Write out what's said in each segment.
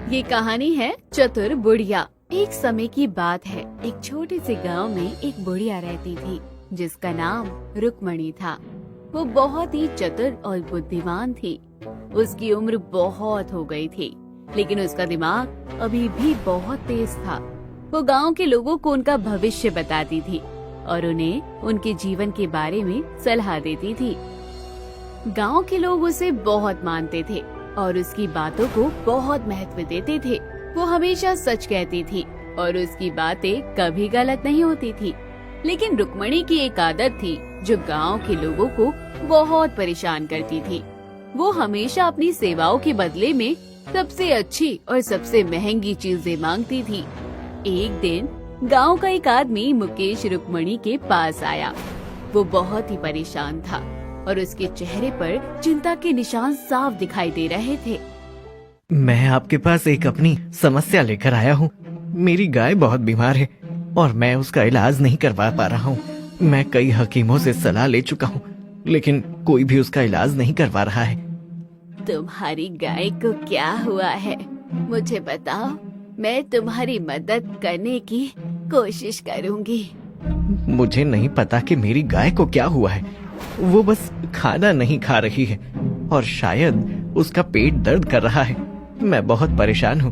ये कहानी है चतुर बुढ़िया। एक समय की बात है, एक छोटे से गांव में एक बुढ़िया रहती थी जिसका नाम रुक्मणी था। वो बहुत ही चतुर और बुद्धिमान थी। उसकी उम्र बहुत हो गई थी, लेकिन उसका दिमाग अभी भी बहुत तेज था। वो गांव के लोगों को उनका भविष्य बताती थी और उन्हें उनके जीवन के बारे में सलाह देती थी। गांव के लोग उसे बहुत मानते थे और उसकी बातों को बहुत महत्व देते थे। वो हमेशा सच कहती थी और उसकी बातें कभी गलत नहीं होती थी। लेकिन रुक्मणी की एक आदत थी जो गांव के लोगों को बहुत परेशान करती थी। वो हमेशा अपनी सेवाओं के बदले में सबसे अच्छी और सबसे महंगी चीजें मांगती थी। एक दिन गांव का एक आदमी मुकेश रुक्मणी के पास आया। वो बहुत ही परेशान था और उसके चेहरे पर चिंता के निशान साफ दिखाई दे रहे थे। मैं आपके पास एक अपनी समस्या लेकर आया हूँ। मेरी गाय बहुत बीमार है और मैं उसका इलाज नहीं करवा पा रहा हूँ। मैं कई हकीमों से सलाह ले चुका हूँ, लेकिन कोई भी उसका इलाज नहीं करवा रहा है। तुम्हारी गाय को क्या हुआ है, मुझे बताओ। मैं तुम्हारी मदद करने की कोशिश करूँगी। मुझे नहीं पता कि मेरी गाय को क्या हुआ है। वो बस खाना नहीं खा रही है और शायद उसका पेट दर्द कर रहा है। मैं बहुत परेशान हूँ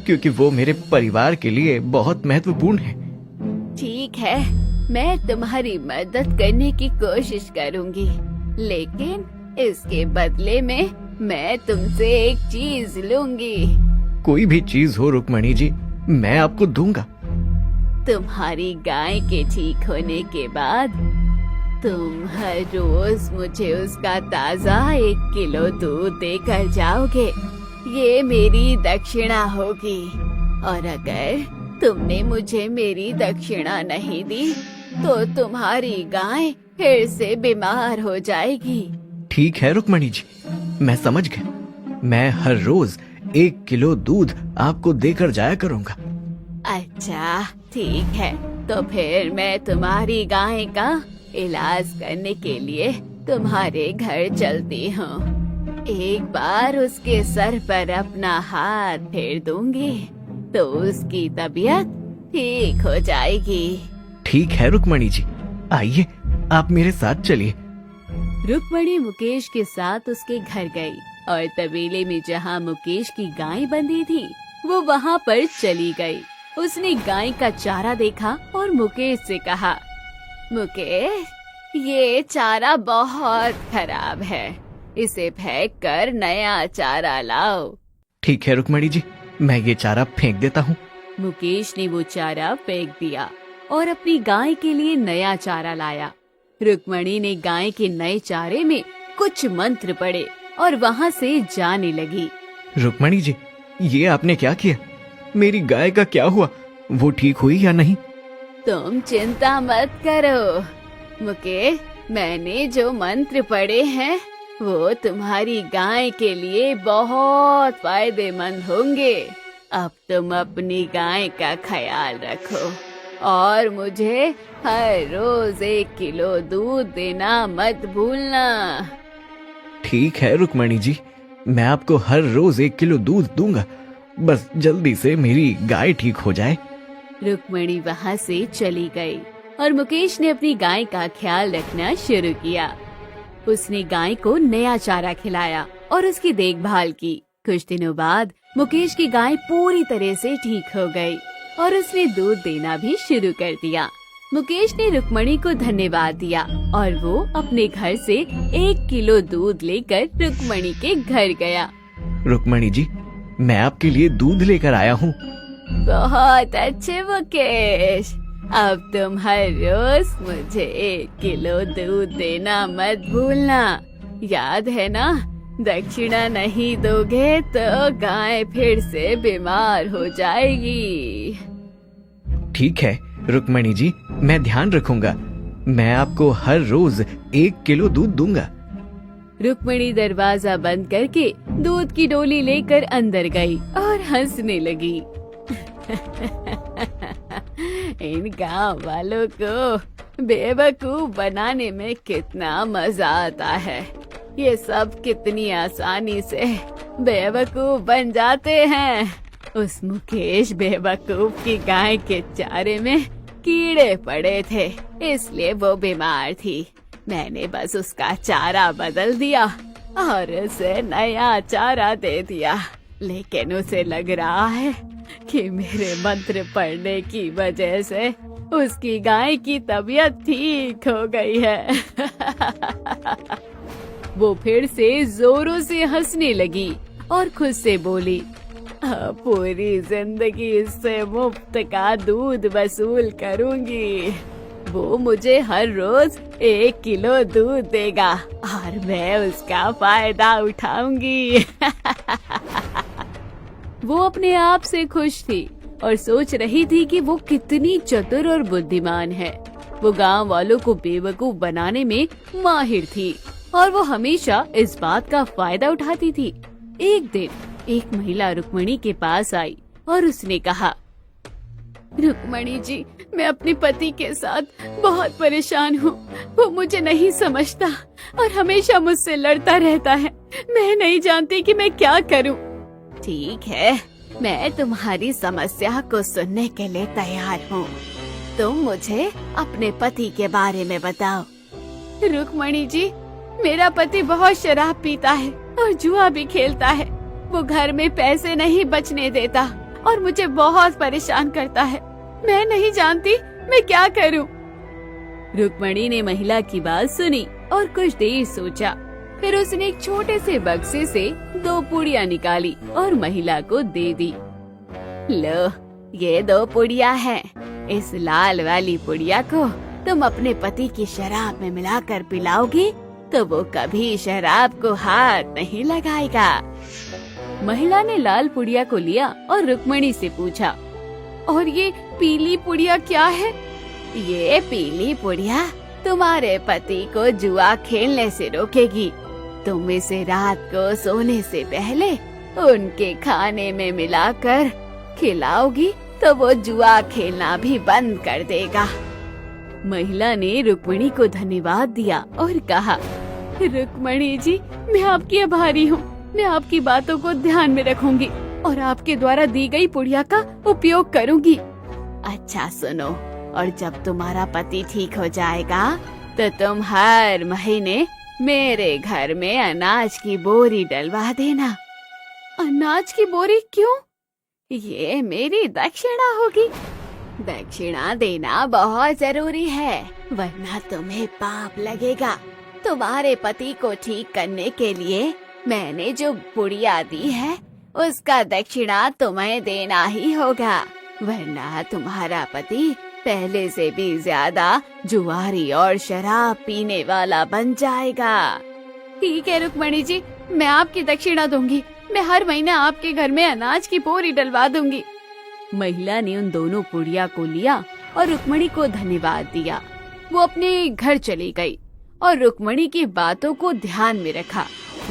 क्योंकि वो मेरे परिवार के लिए बहुत महत्वपूर्ण है। ठीक है, मैं तुम्हारी मदद करने की कोशिश करूँगी, लेकिन इसके बदले में मैं तुमसे एक चीज लूँगी। कोई भी चीज हो रुक्मणी जी, मैं आपको दूंगा। तुम्हारी गाय के ठीक होने के बाद तुम हर रोज मुझे उसका ताज़ा 1 किलो दूध देकर जाओगे। ये मेरी दक्षिणा होगी और अगर तुमने मुझे मेरी दक्षिणा नहीं दी तो तुम्हारी गाय फिर से बीमार हो जाएगी। ठीक है रुक्मणी जी, मैं समझ गया। मैं हर रोज 1 किलो दूध आपको देकर जाया करूंगा। अच्छा ठीक है, तो फिर मैं तुम्हारी गाय का इलाज करने के लिए तुम्हारे घर चलती हूँ। एक बार उसके सर पर अपना हाथ फेर दूंगी तो उसकी तबीयत ठीक हो जाएगी। ठीक है रुक्मणी जी, आइए आप मेरे साथ चलिए। रुक्मणी मुकेश के साथ उसके घर गई और तबेले में जहाँ मुकेश की गाय बंधी थी वो वहाँ पर चली गई। उसने गाय का चारा देखा और मुकेश से कहा, मुकेश, ये चारा बहुत खराब है, इसे फेंक कर नया चारा लाओ। ठीक है रुक्मणी जी, मैं ये चारा फेंक देता हूँ। मुकेश ने वो चारा फेंक दिया और अपनी गाय के लिए नया चारा लाया। रुक्मणी ने गाय के नए चारे में कुछ मंत्र पढ़े और वहाँ से जाने लगी। रुक्मणी जी, ये आपने क्या किया? मेरी गाय का क्या हुआ? वो ठीक हुई या नहीं? तुम चिंता मत करो मुकेश, मैंने जो मंत्र पढ़े हैं वो तुम्हारी गाय के लिए बहुत फायदेमंद होंगे। अब तुम अपनी गाय का ख्याल रखो और मुझे हर रोज 1 किलो दूध देना मत भूलना। ठीक है रुक्मणी जी, मैं आपको हर रोज 1 किलो दूध दूंगा, बस जल्दी से मेरी गाय ठीक हो जाए। रुक्मणी वहाँ से चली गई और मुकेश ने अपनी गाय का ख्याल रखना शुरू किया। उसने गाय को नया चारा खिलाया और उसकी देखभाल की। कुछ दिनों बाद मुकेश की गाय पूरी तरह से ठीक हो गई और उसने दूध देना भी शुरू कर दिया। मुकेश ने रुक्मणी को धन्यवाद दिया और वो अपने घर से 1 किलो दूध लेकर रुक्मणी के घर गया। रुक्मणी जी, मैं आपके लिए दूध लेकर आया हूँ। बहुत अच्छे मुकेश, अब तुम हर रोज मुझे 1 किलो दूध देना मत भूलना। याद है ना, दक्षिणा नहीं दोगे तो गाय फिर से बीमार हो जाएगी। ठीक है रुक्मणी जी, मैं ध्यान रखूंगा। मैं आपको हर रोज 1 किलो दूध दूंगा। रुक्मणी दरवाजा बंद करके दूध की डोली लेकर अंदर गई और हंसने लगी। इन गांव वालों को बेवकूफ बनाने में कितना मजा आता है। ये सब कितनी आसानी से बेवकूफ बन जाते हैं। उस मुकेश बेवकूफ की गाय के चारे में कीड़े पड़े थे, इसलिए वो बीमार थी। मैंने बस उसका चारा बदल दिया और उसे नया चारा दे दिया, लेकिन उसे लग रहा है कि मेरे मंत्र पढ़ने की वजह से उसकी गाय की तबीयत ठीक हो गई है। वो फिर से जोरों से हंसने लगी और खुद से बोली, पूरी जिंदगी इससे मुफ्त का दूध वसूल करूंगी। वो मुझे हर रोज 1 किलो दूध देगा और मैं उसका फायदा उठाऊंगी। वो अपने आप से खुश थी और सोच रही थी कि वो कितनी चतुर और बुद्धिमान है। वो गांव वालों को बेवकूफ बनाने में माहिर थी और वो हमेशा इस बात का फायदा उठाती थी। एक दिन एक महिला रुक्मणी के पास आई और उसने कहा, रुक्मणी जी, मैं अपने पति के साथ बहुत परेशान हूँ। वो मुझे नहीं समझता और हमेशा मुझसे लड़ता रहता है। मैं नहीं जानती कि मैं क्या करूँ। ठीक है, मैं तुम्हारी समस्या को सुनने के लिए तैयार हूँ। तुम मुझे अपने पति के बारे में बताओ। रुक्मणी जी, मेरा पति बहुत शराब पीता है और जुआ भी खेलता है। वो घर में पैसे नहीं बचने देता और मुझे बहुत परेशान करता है। मैं नहीं जानती मैं क्या करूं। रुक्मणी ने महिला की बात सुनी और कुछ देर सोचा। फिर उसने एक छोटे से बक्से से 2 पुड़िया निकाली और महिला को दे दी। लो, ये 2 पुड़िया हैं। इस लाल वाली पुड़िया को तुम अपने पति की शराब में मिलाकर पिलाओगी तो वो कभी शराब को हाथ नहीं लगाएगा। महिला ने लाल पुड़िया को लिया और रुक्मणी से पूछा, और ये पीली पुड़िया क्या है? ये पीली पुड़िया तुम्हारे पति को जुआ खेलने से रोकेगी। तुम इसे रात को सोने से पहले उनके खाने में मिलाकर खिलाओगी तो वो जुआ खेलना भी बंद कर देगा। महिला ने रुक्मणी को धन्यवाद दिया और कहा, रुक्मणी जी, मैं आपकी आभारी हूँ। मैं आपकी बातों को ध्यान में रखूंगी और आपके द्वारा दी गई पुड़िया का उपयोग करूंगी। अच्छा सुनो, और जब तुम्हारा पति ठीक हो जाएगा तो तुम हर महीने मेरे घर में अनाज की बोरी डलवा देना। अनाज की बोरी क्यों? ये मेरी दक्षिणा होगी। दक्षिणा देना बहुत जरूरी है, वरना तुम्हें पाप लगेगा। तुम्हारे पति को ठीक करने के लिए मैंने जो पुड़िया दी है उसका दक्षिणा तुम्हें देना ही होगा, वरना तुम्हारा पति पहले से भी ज्यादा जुआरी और शराब पीने वाला बन जाएगा। ठीक है रुक्मणी जी, मैं आपकी दक्षिणा दूंगी। मैं हर महीने आपके घर में अनाज की बोरी डलवा दूंगी। महिला ने उन दोनों पुड़िया को लिया और रुक्मणी को धन्यवाद दिया। वो अपने घर चली गई और रुक्मणी की बातों को ध्यान में रखा।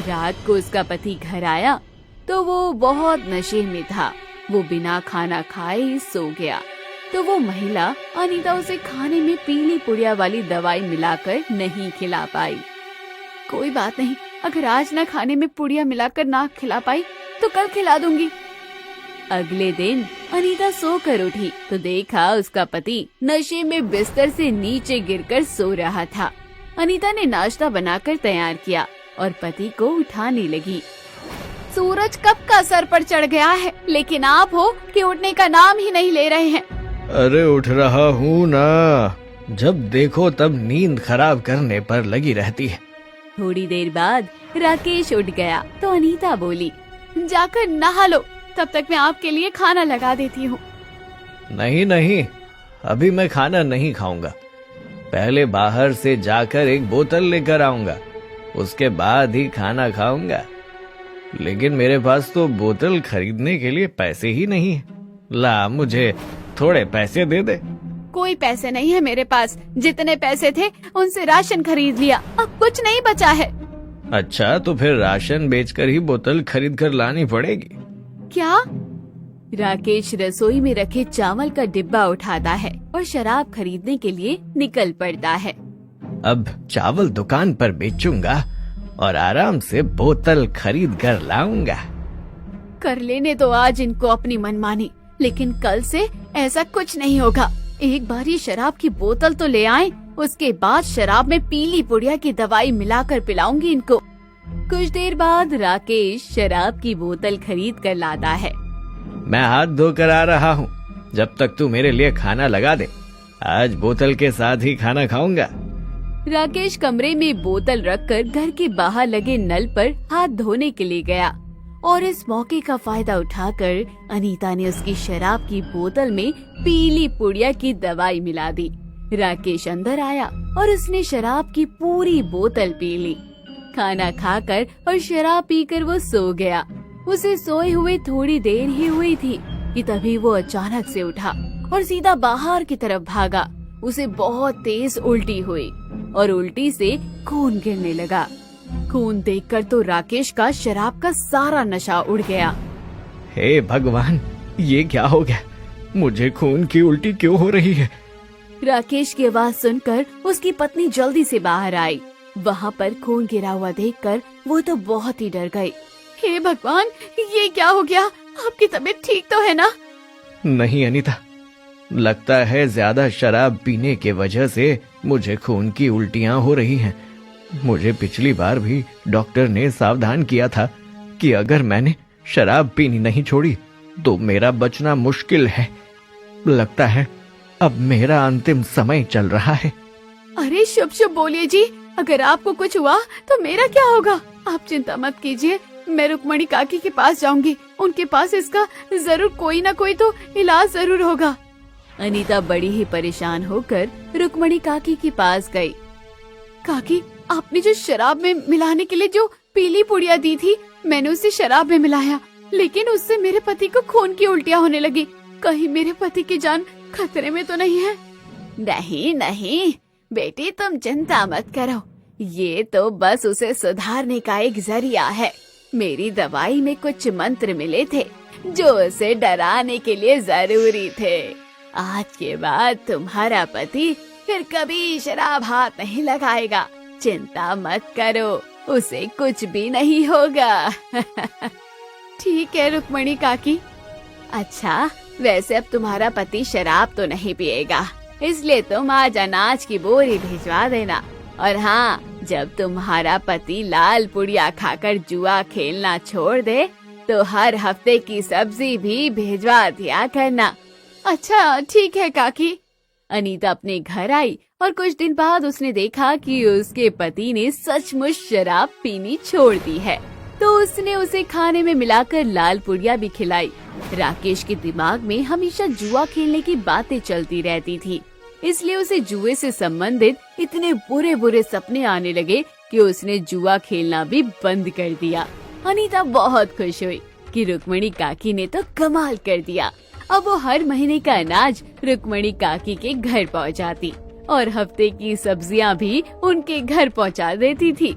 रात को उसका पति घर आया तो वो बहुत नशे में था। वो बिना खाना खाए ही सो गया तो वो महिला अनीता उसे खाने में पीली पुड़िया वाली दवाई मिलाकर नहीं खिला पाई। कोई बात नहीं, अगर आज न खाने में पुड़िया मिलाकर ना खिला पाई तो कल खिला दूंगी। अगले दिन अनीता सोकर उठी तो देखा उसका पति नशे में बिस्तर से नीचे गिरकर सो रहा था। अनीता ने नाश्ता बनाकर तैयार किया और पति को उठाने लगी। सूरज कब का सर पर चढ़ गया है, लेकिन आप हो कि उठने का नाम ही नहीं ले रहे हैं। अरे उठ रहा हूँ ना, जब देखो तब नींद खराब करने पर लगी रहती है। थोड़ी देर बाद राकेश उठ गया तो अनीता बोली, जाकर नहा लो, तब तक मैं आपके लिए खाना लगा देती हूँ। नहीं नहीं, अभी मैं खाना नहीं खाऊंगा। पहले बाहर से जाकर एक बोतल लेकर आऊंगा, उसके बाद ही खाना खाऊंगा। लेकिन मेरे पास तो बोतल खरीदने के लिए पैसे ही नहीं है। ला, मुझे थोड़े पैसे दे दे। कोई पैसे नहीं है मेरे पास। जितने पैसे थे उनसे राशन खरीद लिया, अब कुछ नहीं बचा है। अच्छा, तो फिर राशन बेचकर ही बोतल खरीद कर लानी पड़ेगी। क्या? राकेश रसोई में रखे चावल का डिब्बा उठाता है और शराब खरीदने के लिए निकल पड़ता है। अब चावल दुकान पर बेचूंगा और आराम से बोतल खरीद कर लाऊंगा। कर लेने दो आज इनको अपनी मनमानी, लेकिन कल से ऐसा कुछ नहीं होगा। एक बार ये शराब की बोतल तो ले आए, उसके बाद शराब में पीली पुड़िया की दवाई मिलाकर पिलाऊंगी इनको। कुछ देर बाद राकेश शराब की बोतल खरीद कर लाता है। मैं हाथ धोकर आ रहा हूँ, जब तक तू मेरे लिए खाना लगा दे। आज बोतल के साथ ही खाना खाऊंगा। राकेश कमरे में बोतल रखकर घर के बाहर लगे नल पर हाथ धोने के लिए गया और इस मौके का फायदा उठाकर अनीता ने उसकी शराब की बोतल में पीली पुड़िया की दवाई मिला दी। राकेश अंदर आया और उसने शराब की पूरी बोतल पी ली। खाना खाकर और शराब पीकर वो सो गया। उसे सोए हुए थोड़ी देर ही हुई थी कि तभी वो अचानक से उठा और सीधा बाहर की तरफ भागा। उसे बहुत तेज उल्टी हुई और उल्टी से खून गिरने लगा। खून देखकर तो राकेश का शराब का सारा नशा उड़ गया। हे भगवान, ये क्या हो गया? मुझे खून की उल्टी क्यों हो रही है? राकेश की आवाज सुनकर उसकी पत्नी जल्दी से बाहर आई। वहाँ पर खून गिरा हुआ देखकर वो तो बहुत ही डर गई। हे भगवान, ये क्या हो गया? आपकी तबीयत ठीक तो है ना? नहीं अनीता, लगता है ज्यादा शराब पीने के वजह से मुझे खून की उल्टियां हो रही हैं। मुझे पिछली बार भी डॉक्टर ने सावधान किया था कि अगर मैंने शराब पीनी नहीं छोड़ी तो मेरा बचना मुश्किल है। लगता है अब मेरा अंतिम समय चल रहा है। अरे शुभ शुभ बोलिए जी, अगर आपको कुछ हुआ तो मेरा क्या होगा? आप चिंता मत कीजिए, मैं रुक्मणी काकी के पास जाऊंगी। उनके पास इसका जरूर कोई ना कोई तो इलाज जरूर होगा। अनीता बड़ी ही परेशान होकर रुक्मणी काकी के पास गई। काकी, आपने जो शराब में मिलाने के लिए जो पीली पुड़िया दी थी, मैंने उसे शराब में मिलाया, लेकिन उससे मेरे पति को खून की उल्टियाँ होने लगी। कहीं मेरे पति की जान खतरे में तो नहीं है? नहीं नहीं बेटी, तुम चिंता मत करो, ये तो बस उसे सुधारने का एक जरिया है। मेरी दवाई में कुछ मंत्र मिले थे जो उसे डराने के लिए जरूरी थे। आज के बाद तुम्हारा पति फिर कभी शराब हाथ नहीं लगाएगा। चिंता मत करो, उसे कुछ भी नहीं होगा। ठीक है रुक्मणी काकी। अच्छा, वैसे अब तुम्हारा पति शराब तो नहीं पिएगा, इसलिए तुम आज अनाज की बोरी भिजवा देना। और हाँ, जब तुम्हारा पति लाल पुड़िया खाकर जुआ खेलना छोड़ दे तो हर हफ्ते की सब्जी भी भिजवा दिया करना। अच्छा ठीक है काकी। अनीता अपने घर आई और कुछ दिन बाद उसने देखा कि उसके पति ने सचमुच शराब पीनी छोड़ दी है, तो उसने उसे खाने में मिलाकर लाल पुड़िया भी खिलाई। राकेश के दिमाग में हमेशा जुआ खेलने की बातें चलती रहती थी, इसलिए उसे जुए से संबंधित इतने बुरे बुरे सपने आने लगे कि उसने जुआ खेलना भी बंद कर दिया। अनीता बहुत खुश हुई कि रुक्मणी काकी ने तो कमाल कर दिया। अब वो हर महीने का अनाज रुक्मणी काकी के घर पहुंचाती और हफ्ते की सब्जियां भी उनके घर पहुंचा देती थी।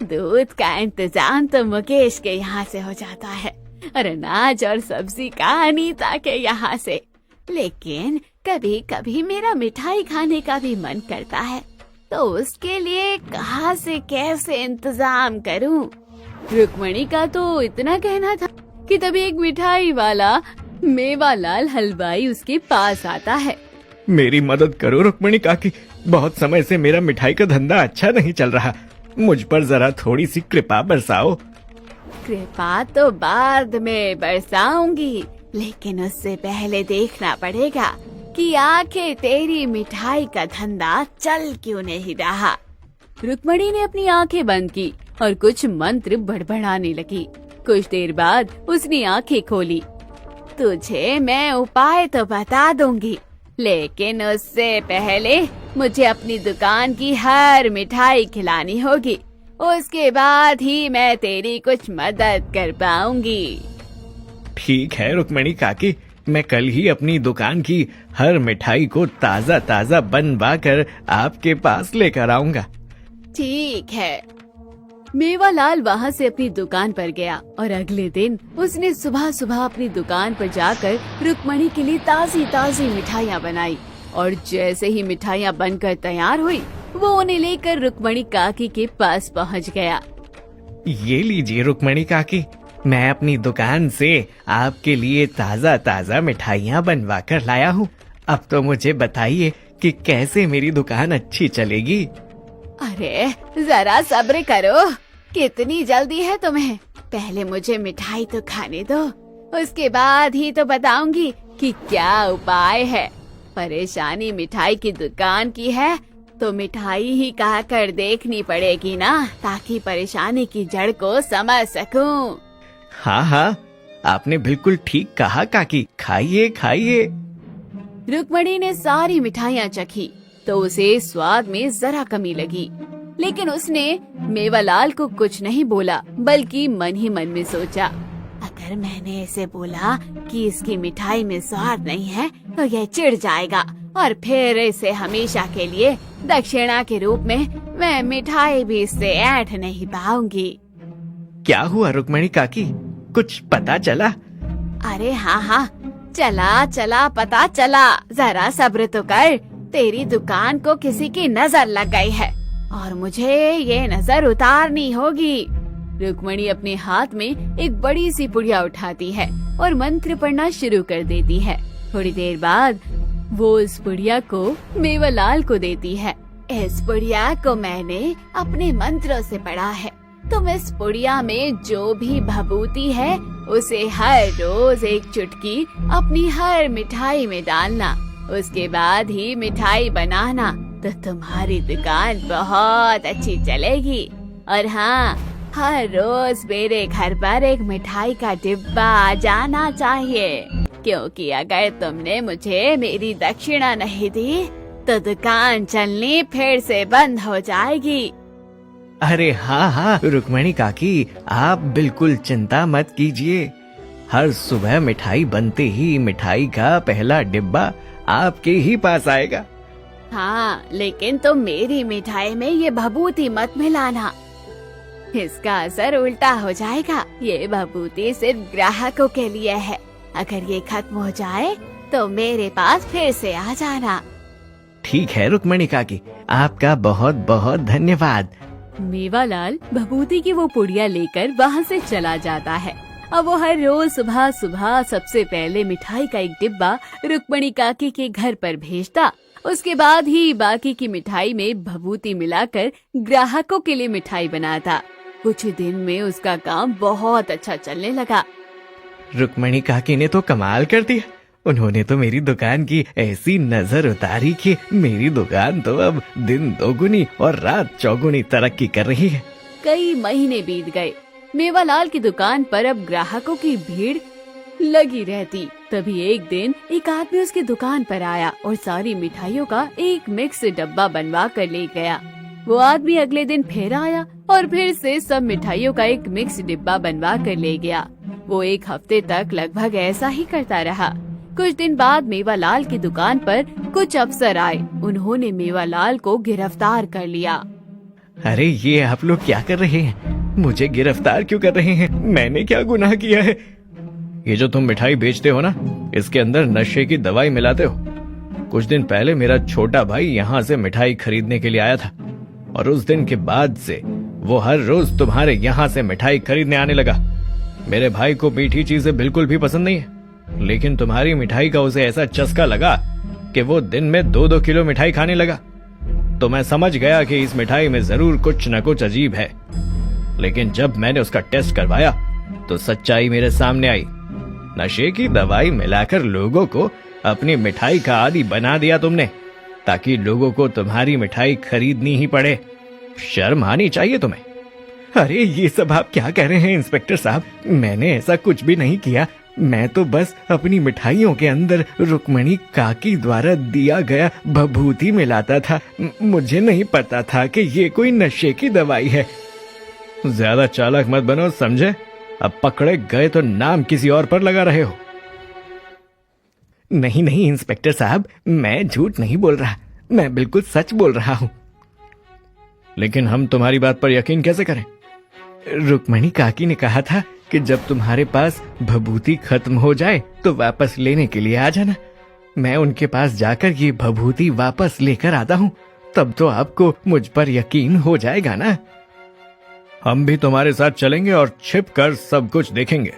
दूध का इंतजाम तो मुकेश के यहाँ से हो जाता है और अनाज और सब्जी का अनीता के यहाँ से। लेकिन कभी कभी मेरा मिठाई खाने का भी मन करता है, तो उसके लिए कहाँ से कैसे इंतजाम करूँ? रुक्मणी का तो इतना कहना था कि तभी एक मिठाई वाला मेवालाल हलवाई उसके पास आता है। मेरी मदद करो रुक्मणी काकी, बहुत समय से मेरा मिठाई का धंधा अच्छा नहीं चल रहा। मुझ पर जरा थोड़ी सी कृपा बरसाओ। कृपा तो बाद में बरसाऊंगी, लेकिन उससे पहले देखना पड़ेगा कि आखिर तेरी मिठाई का धंधा चल क्यों नहीं रहा। रुक्मणी ने अपनी आंखें बंद की और कुछ मंत्र बड़बड़ाने लगी। कुछ देर बाद उसने आंखें खोली। तुझे मैं उपाय तो बता दूंगी, लेकिन उससे पहले मुझे अपनी दुकान की हर मिठाई खिलानी होगी। उसके बाद ही मैं तेरी कुछ मदद कर पाऊंगी। ठीक है रुक्मणी काकी, मैं कल ही अपनी दुकान की हर मिठाई को ताजा ताजा बनवा कर आपके पास लेकर आऊंगा। ठीक है। मेवालाल वहाँ से अपनी दुकान पर गया और अगले दिन उसने सुबह सुबह अपनी दुकान पर जाकर रुक्मणी के लिए ताजी ताजी मिठाइयाँ बनाई और जैसे ही मिठाइयाँ बनकर तैयार हुई, वो उन्हें लेकर रुक्मणी काकी के पास पहुँच गया। ये लीजिए रुक्मणी काकी, मैं अपनी दुकान से आपके लिए ताज़ा ताज़ा मिठाइयाँ बनवा कर लाया हूँ। अब तो मुझे बताइए कि कैसे मेरी दुकान अच्छी चलेगी। अरे जरा सब्र करो, कितनी जल्दी है तुम्हें? पहले मुझे मिठाई तो खाने दो, उसके बाद ही तो बताऊंगी कि क्या उपाय है। परेशानी मिठाई की दुकान की है तो मिठाई ही खा कर देखनी पड़ेगी ना, ताकि परेशानी की जड़ को समझ सकूं। हाँ हाँ, आपने बिल्कुल ठीक कहा काकी, खाइए खाइए। रुक्मणी ने सारी मिठाइयाँ चखी तो उसे स्वाद में जरा कमी लगी, लेकिन उसने मेवालाल को कुछ नहीं बोला, बल्कि मन ही मन में सोचा, अगर मैंने इसे बोला कि इसकी मिठाई में स्वाद नहीं है तो यह चिढ़ जाएगा और फिर इसे हमेशा के लिए दक्षिणा के रूप में मैं मिठाई भी इससे ऐंठ नहीं पाऊंगी। क्या हुआ रुक्मणी काकी, कुछ पता चला? अरे हाँ, चला चला पता चला, जरा सब्र तो कर। तेरी दुकान को किसी की नजर लग गई है और मुझे ये नजर उतारनी होगी। रुक्मणी अपने हाथ में एक बड़ी सी पुड़िया उठाती है और मंत्र पढ़ना शुरू कर देती है। थोड़ी देर बाद वो उस पुड़िया को मेवालाल को देती है। इस पुड़िया को मैंने अपने मंत्रों से पढ़ा है। तुम इस पुड़िया में जो भी भभूति है उसे हर रोज एक चुटकी अपनी हर मिठाई में डालना, उसके बाद ही मिठाई बनाना, तो तुम्हारी दुकान बहुत अच्छी चलेगी। और हाँ, हर रोज मेरे घर पर एक मिठाई का डिब्बा आ जाना चाहिए, क्योंकि अगर तुमने मुझे मेरी दक्षिणा नहीं दी तो दुकान चलनी फिर से बंद हो जाएगी। अरे हाँ हाँ रुक्मणी काकी, आप बिल्कुल चिंता मत कीजिए। हर सुबह मिठाई बनते ही मिठाई का पहला डिब्बा आपके ही पास आएगा। हाँ, लेकिन तुम मेरी मिठाई में ये भभूति मत मिलाना, इसका असर उल्टा हो जाएगा। ये भभूति सिर्फ ग्राहकों के लिए है, अगर ये खत्म हो जाए तो मेरे पास फिर से आ जाना। ठीक है रुक्मणी काकी, आपका बहुत बहुत धन्यवाद। मेवालाल भभूति की वो पुड़िया लेकर वहाँ से चला जाता है। अब वो हर रोज सुबह सुबह सबसे पहले मिठाई का एक डिब्बा रुक्मणी काकी के घर पर भेजता। उसके बाद ही बाकी की मिठाई में भभूति मिलाकर ग्राहकों के लिए मिठाई बनाता। कुछ दिन में उसका काम बहुत अच्छा चलने लगा। रुक्मणी काकी ने तो कमाल कर दिया। उन्होंने तो मेरी दुकान की ऐसी नजर उतारी कि मेरी दुकान तो अब दिन दोगुनी और रात चौगुनी तरक्की कर रही है। कई महीने बीत गए। मेवालाल की दुकान पर अब ग्राहकों की भीड़ लगी रहती। तभी एक दिन एक आदमी उसकी दुकान पर आया और सारी मिठाइयों का एक मिक्स डब्बा बनवा कर ले गया। वो आदमी अगले दिन फिर आया और फिर से सब मिठाइयों का एक मिक्स डिब्बा बनवा कर ले गया। वो एक हफ्ते तक लगभग ऐसा ही करता रहा। कुछ दिन बाद मेवालाल की दुकान पर कुछ अफसर आए। उन्होंने मेवालाल को गिरफ्तार कर लिया। अरे ये आप लोग क्या कर रहे हैं? मुझे गिरफ्तार क्यों कर रहे हैं? मैंने क्या गुनाह किया है? ये जो तुम मिठाई बेचते हो ना, इसके अंदर नशे की दवाई मिलाते हो। कुछ दिन पहले मेरा छोटा भाई यहाँ से मिठाई खरीदने के लिए आया था और उस दिन के बाद से वो हर रोज तुम्हारे यहाँ से मिठाई खरीदने आने लगा। मेरे भाई को मीठी चीजें बिल्कुल भी पसंद नहीं है, लेकिन तुम्हारी मिठाई का उसे ऐसा चस्का लगा कि वो दिन में 2-2 किलो मिठाई खाने लगा। तो मैं समझ गया कि इस मिठाई में जरूर कुछ न कुछ अजीब है। लेकिन जब मैंने उसका टेस्ट करवाया तो सच्चाई मेरे सामने आई। नशे की दवाई मिलाकर लोगों को अपनी मिठाई का आदी बना दिया तुमने, ताकि लोगों को तुम्हारी मिठाई खरीदनी ही पड़े। शर्म आनी चाहिए तुम्हें। अरे ये सब आप क्या कह रहे हैं इंस्पेक्टर साहब? मैंने ऐसा कुछ भी नहीं किया। मैं तो बस अपनी मिठाइयों के अंदर रुक्मणी काकी द्वारा दिया गया भभूति मिलाता था। मुझे नहीं पता था कि ये कोई नशे की दवाई है। ज्यादा चालाक मत बनो, समझे? अब पकड़े गए तो नाम किसी और पर लगा रहे हो। नहीं नहीं इंस्पेक्टर साहब, मैं झूठ नहीं बोल रहा, मैं बिल्कुल सच बोल रहा हूँ। लेकिन हम तुम्हारी बात पर यकीन कैसे करें? रुक्मणी काकी ने कहा था कि जब तुम्हारे पास भभूति खत्म हो जाए तो वापस लेने के लिए आ जाना। मैं उनके पास जाकर ये भभूति वापस लेकर आता हूँ, तब तो आपको मुझ पर यकीन हो जाएगा ना। हम भी तुम्हारे साथ चलेंगे और छिप कर सब कुछ देखेंगे।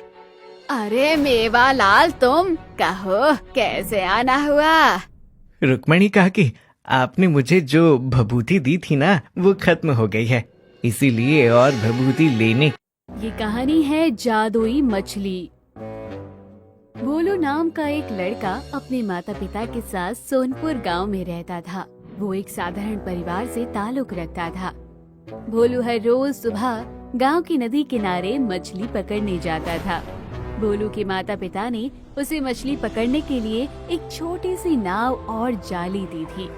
अरे मेवालाल, तुम कहो कैसे आना हुआ? रुक्मणी काकी, आपने मुझे जो भभूति दी थी ना, वो खत्म हो गई है, इसीलिए और भभूति लेने। ये कहानी है जादुई मछली। भोलू नाम का एक लड़का अपने माता पिता के साथ सोनपुर गांव में रहता था। वो एक साधारण परिवार से ताल्लुक रखता था। भोलू हर रोज सुबह गांव की नदी किनारे मछली पकड़ने जाता था। भोलू के माता पिता ने उसे मछली पकड़ने के लिए एक छोटी सी नाव और जाली दी थी।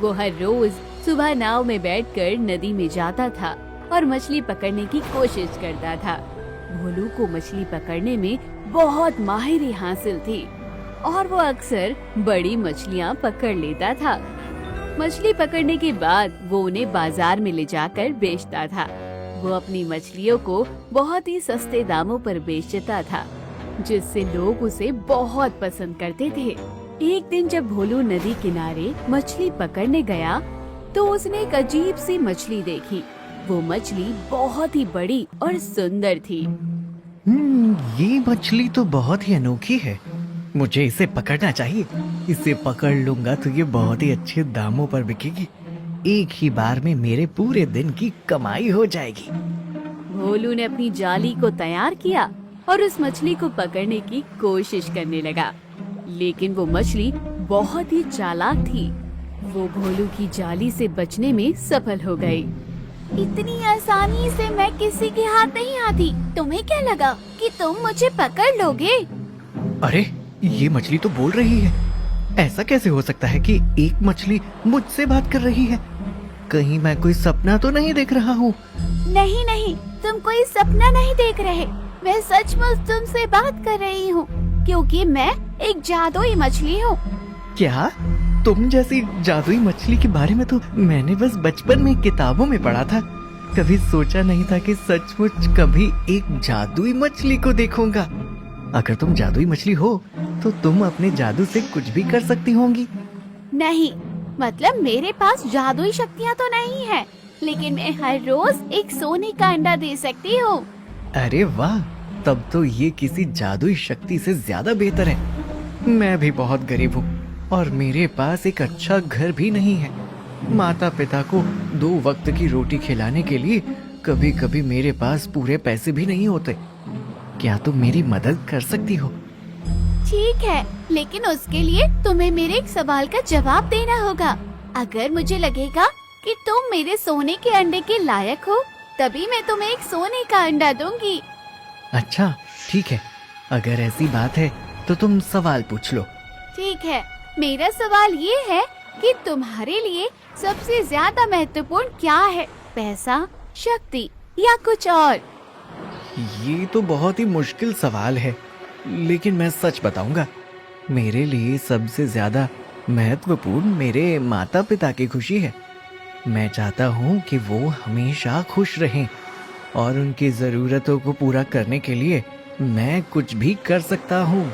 वो हर रोज सुबह नाव में बैठकर नदी में जाता था और मछली पकड़ने की कोशिश करता था। भोलू को मछली पकड़ने में बहुत माहिरी हासिल थी और वो अक्सर बड़ी मछलियाँ पकड़ लेता था। मछली पकड़ने के बाद वो उन्हें बाजार में ले जाकर बेचता था। वो अपनी मछलियों को बहुत ही सस्ते दामों पर बेचता था, जिससे लोग उसे बहुत पसंद करते थे। एक दिन जब भोलू नदी किनारे मछली पकड़ने गया तो उसने एक अजीब सी मछली देखी। वो मछली बहुत ही बड़ी और सुंदर थी। ये मछली तो बहुत ही अनोखी है, मुझे इसे पकड़ना चाहिए। इसे पकड़ लूंगा तो ये बहुत ही अच्छे दामों पर बिकेगी। एक ही बार में मेरे पूरे दिन की कमाई हो जाएगी। भोलू ने अपनी जाली को तैयार किया और उस मछली को पकड़ने की कोशिश करने लगा, लेकिन वो मछली बहुत ही चालाक थी। वो भोलू की जाली से बचने में सफल हो गई। इतनी आसानी से मैं किसी के हाथ नहीं आती। तुम्हें क्या लगा कि तुम मुझे पकड़ लोगे? अरे, ये मछली तो बोल रही है। ऐसा कैसे हो सकता है कि एक मछली मुझसे बात कर रही है? कहीं मैं कोई सपना तो नहीं देख रहा हूँ? नहीं नहीं, तुम कोई सपना नहीं देख रहे। मैं सचमुच तुमसे बात कर रही हूँ, क्योंकि मैं एक जादुई मछली हूँ। क्या? तुम जैसी जादुई मछली के बारे में तो मैंने बस बचपन में किताबों में पढ़ा था। कभी सोचा नहीं था कि सचमुच कभी एक जादुई मछली को देखूंगा। अगर तुम जादुई मछली हो तो तुम अपने जादू से कुछ भी कर सकती होंगी। नहीं, मतलब मेरे पास जादुई शक्तियाँ तो नहीं है, लेकिन मैं हर रोज एक सोने का अंडा दे सकती हूँ। अरे वाह, तब तो ये किसी जादुई शक्ति से ज्यादा बेहतर है। मैं भी बहुत गरीब हूँ और मेरे पास एक अच्छा घर भी नहीं है। माता पिता को 2 वक्त की रोटी खिलाने के लिए कभी कभी मेरे पास पूरे पैसे भी नहीं होते। क्या तुम मेरी मदद कर सकती हो? ठीक है, लेकिन उसके लिए तुम्हें मेरे एक सवाल का जवाब देना होगा। अगर मुझे लगेगा कि तुम मेरे सोने के अंडे के लायक हो, तभी मैं तुम्हें एक सोने का अंडा दूंगी। अच्छा, ठीक है। अगर ऐसी बात है तो तुम सवाल पूछ लो। ठीक है, मेरा सवाल ये है कि तुम्हारे लिए सबसे ज्यादा महत्वपूर्ण क्या है? पैसा, शक्ति या कुछ और? ये तो बहुत ही मुश्किल सवाल है, लेकिन मैं सच बताऊंगा। मेरे लिए सबसे ज्यादा महत्वपूर्ण मेरे माता पिता की खुशी है। मैं चाहता हूँ कि वो हमेशा खुश रहें और उनकी जरूरतों को पूरा करने के लिए मैं कुछ भी कर सकता हूँ।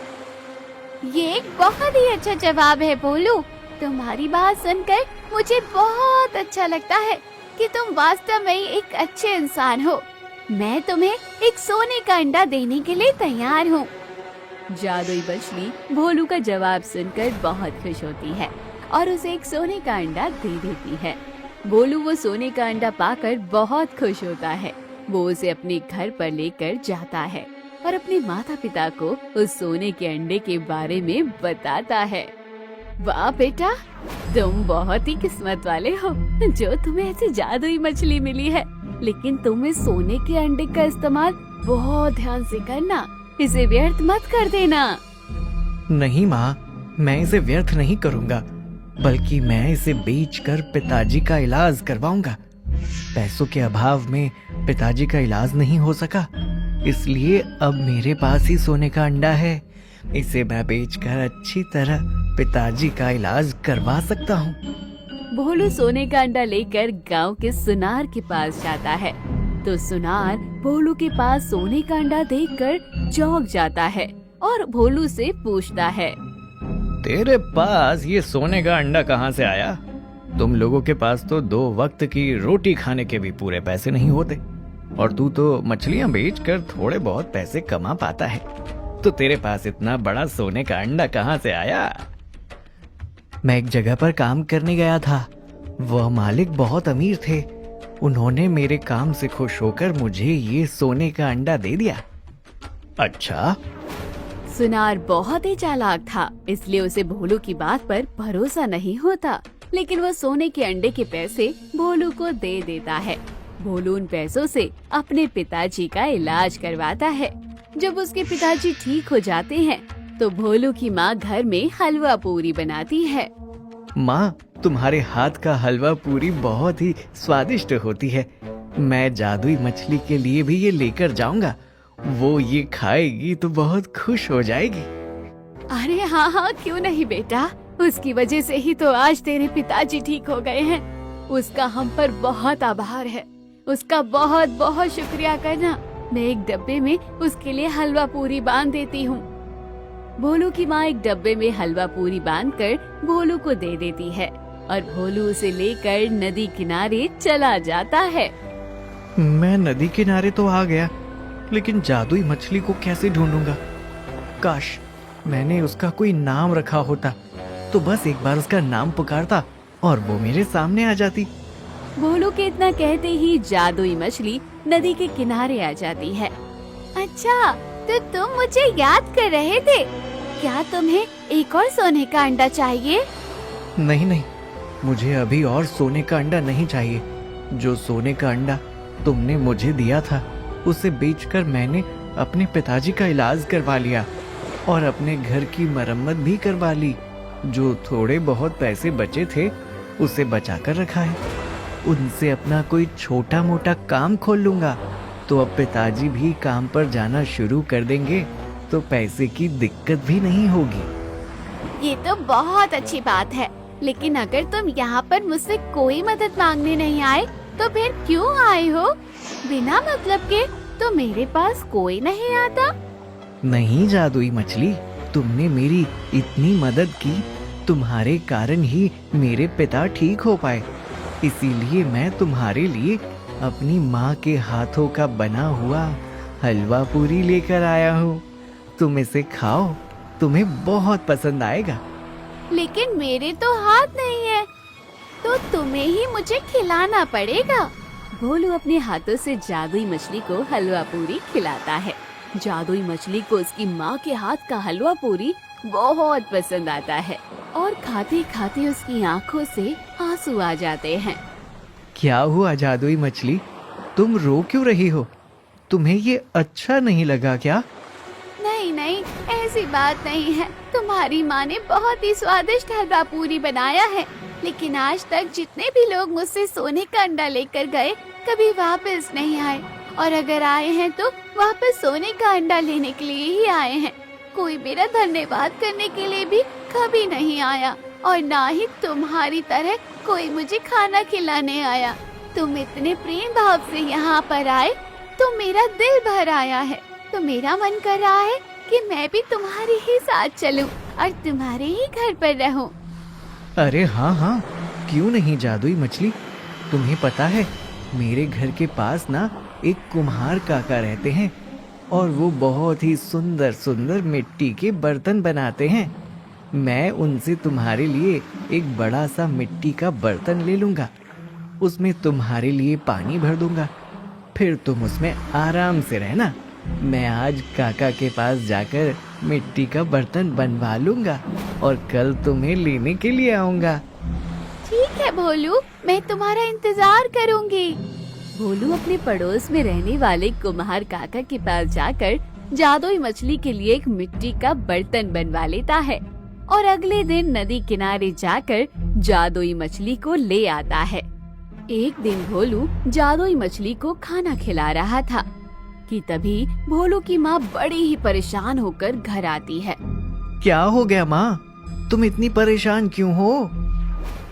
ये एक बहुत ही अच्छा जवाब है भोलू। तुम्हारी बात सुनकर मुझे बहुत अच्छा लगता है कि तुम वास्तव में एक अच्छे इंसान हो। मैं तुम्हें एक सोने का अंडा देने के लिए तैयार हूँ। जादुई मछली भोलू का जवाब सुनकर बहुत खुश होती है और उसे एक सोने का अंडा दे देती है। भोलू वो सोने का अंडा पाकर बहुत खुश होता है। वो उसे अपने घर पर लेकर जाता है और अपने माता पिता को उस सोने के अंडे के बारे में बताता है। वाह बेटा, तुम बहुत ही किस्मत वाले हो जो तुम्हें ऐसी जादुई मछली मिली है। लेकिन तुम इस सोने के अंडे का इस्तेमाल बहुत ध्यान से करना, इसे व्यर्थ मत कर देना। नहीं माँ, मैं इसे व्यर्थ नहीं करूँगा, बल्कि मैं इसे बेचकर पिताजी का इलाज करवाऊंगा। पैसों के अभाव में पिताजी का इलाज नहीं हो सका, इसलिए अब मेरे पास ही सोने का अंडा है। इसे मैं बेचकर अच्छी तरह पिताजी का इलाज करवा सकता हूँ। भोलू सोने का अंडा लेकर गांव के सुनार के पास जाता है, तो सुनार भोलू के पास सोने का अंडा देखकर चौंक जाता है और भोलू से पूछता है, तेरे पास ये सोने का अंडा कहाँ से आया? तुम लोगों के पास तो 2 वक्त की रोटी खाने के भी पूरे पैसे नहीं होते। और तू तो मछलियां बेचकर थोड़े बहुत पैसे कमा पाता है, तो तेरे पास इतना बड़ा सोने का अंडा कहाँ से आया? मैं एक जगह पर काम करने गया था। वह मालिक बहुत अमीर थे। उन्होंने मेरे काम से खुश होकर मुझे ये सोने का अंडा दे दिया। अच्छा? सुनार बहुत ही चालाक था, इसलिए उसे भोलू की बात पर भरोसा नहीं होता, लेकिन वह सोने के अंडे के पैसे भोलू को दे देता है। भोलू उन पैसों से अपने पिताजी का इलाज करवाता है। जब उसके पिताजी ठीक हो जाते हैं, तो भोलू की माँ घर में हलवा पूरी बनाती है। माँ, तुम्हारे हाथ का हलवा पूरी बहुत ही स्वादिष्ट होती है। मैं जादुई मछली के लिए भी ये लेकर जाऊंगा। वो ये खाएगी तो बहुत खुश हो जाएगी। अरे हाँ हाँ, क्यों नहीं बेटा, उसकी वजह से ही तो आज तेरे पिताजी ठीक हो गए हैं। उसका हम पर बहुत आभार है। उसका बहुत बहुत शुक्रिया करना। मैं एक डब्बे में उसके लिए हलवा पूरी बांध देती हूँ। भोलू की माँ एक डब्बे में हलवा पूरी बांधकर भोलू को दे देती है और भोलू उसे लेकर नदी किनारे चला जाता है। मैं नदी किनारे तो आ गया, लेकिन जादुई मछली को कैसे ढूंढूंगा? काश मैंने उसका कोई नाम रखा होता, तो बस एक बार उसका नाम पुकारता और वो मेरे सामने आ जाती। भोलू के इतना कहते ही जादुई मछली नदी के किनारे आ जाती है। अच्छा, तो तुम मुझे याद कर रहे थे? क्या तुम्हें एक और सोने का अंडा चाहिए? नहीं नहीं, मुझे अभी और सोने का अंडा नहीं चाहिए। जो सोने का अंडा तुमने मुझे दिया था, उसे बेचकर मैंने अपने पिताजी का इलाज करवा लिया और अपने घर की मरम्मत भी करवा ली। जो थोड़े बहुत पैसे बचे थे, उसे बचाकर रखा है। उनसे अपना कोई छोटा मोटा काम खोल लूंगा, तो अब पिताजी भी काम पर जाना शुरू कर देंगे, तो पैसे की दिक्कत भी नहीं होगी। ये तो बहुत अच्छी बात है, लेकिन अगर तुम यहाँ पर मुझसे कोई मदद मांगने नहीं आए, तो फिर क्यों आए हो? बिना मतलब के तो मेरे पास कोई नहीं आता। नहीं जादुई मछली, तुमने मेरी इतनी मदद की, तुम्हारे कारण ही मेरे पिता ठीक हो पाए। इसीलिए मैं तुम्हारे लिए अपनी माँ के हाथों का बना हुआ हलवा पूरी लेकर आया हूँ। तुम इसे खाओ, तुम्हें बहुत पसंद आएगा। लेकिन मेरे तो हाथ नहीं है, तो तुम्हें ही मुझे खिलाना पड़ेगा। भोलू अपने हाथों से जादुई मछली को हलवा पूरी खिलाता है। जादुई मछली को उसकी माँ के हाथ का हलवा पूरी बहुत पसंद आता है और खाते खाते उसकी आंखों से आंसू आ जाते हैं। क्या हुआ जादुई मछली, तुम रो क्यों रही हो? तुम्हें ये अच्छा नहीं लगा क्या? नहीं नहीं, ऐसी बात नहीं है। तुम्हारी माँ ने बहुत ही स्वादिष्ट हलवा पूरी बनाया है, लेकिन आज तक जितने भी लोग मुझसे सोने का अंडा लेकर गए, कभी वापस नहीं आए, और अगर आए हैं तो वापस सोने का अंडा लेने के लिए ही आए हैं। कोई मेरा धन्यवाद करने के लिए भी कभी नहीं आया, और ना ही तुम्हारी तरह कोई मुझे खाना खिलाने आया। तुम इतने प्रेम भाव से यहाँ पर आए तो मेरा दिल भर आया है। तो मेरा मन कर रहा है कि मैं भी तुम्हारे ही साथ चलूं और तुम्हारे ही घर पर रहूं। अरे हाँ हाँ, क्यों नहीं जादुई मछली। तुम्हें पता है, मेरे घर के पास ना एक कुम्हार काका रहते हैं, और वो बहुत ही सुंदर सुंदर मिट्टी के बर्तन बनाते हैं। मैं उनसे तुम्हारे लिए एक बड़ा सा मिट्टी का बर्तन ले लूँगा। उसमें तुम्हारे लिए पानी भर दूँगा, फिर तुम उसमें आराम से रहना। मैं आज काका के पास जाकर मिट्टी का बर्तन बनवा लूँगा और कल तुम्हें लेने के लिए आऊँगा। ठीक है भोलू, मैं तुम्हारा इंतजार करूँगी। भोलू अपने पड़ोस में रहने वाले कुम्हार काका के पास जाकर जादुई मछली के लिए एक मिट्टी का बर्तन बनवा लेता है और अगले दिन नदी किनारे जाकर जादुई मछली को ले आता है। एक दिन भोलू जादुई मछली को खाना खिला रहा था कि तभी भोलू की माँ बड़ी ही परेशान होकर घर आती है। क्या हो गया माँ, तुम इतनी परेशान क्यों हो?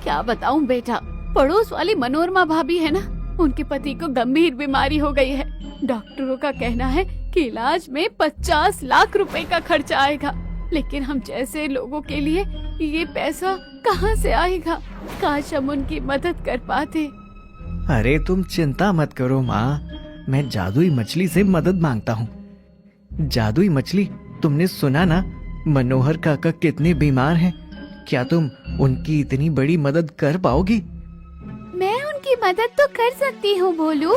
क्या बताऊं बेटा, पड़ोस वाली मनोरमा भाभी है ना, उनके पति को गंभीर बीमारी हो गई है। डॉक्टरों का कहना है कि इलाज में 50 लाख रुपए का खर्चा आएगा, लेकिन हम जैसे लोगों के लिए ये पैसा कहाँ से आएगा? काश हम उनकी मदद कर पाते। अरे तुम चिंता मत करो माँ, मैं जादुई मछली से मदद मांगता हूँ। जादुई मछली, तुमने सुना ना मनोहर काका कितने बीमार हैं? क्या तुम उनकी इतनी बड़ी मदद कर पाओगी? मैं उनकी मदद तो कर सकती हूँ भोलू,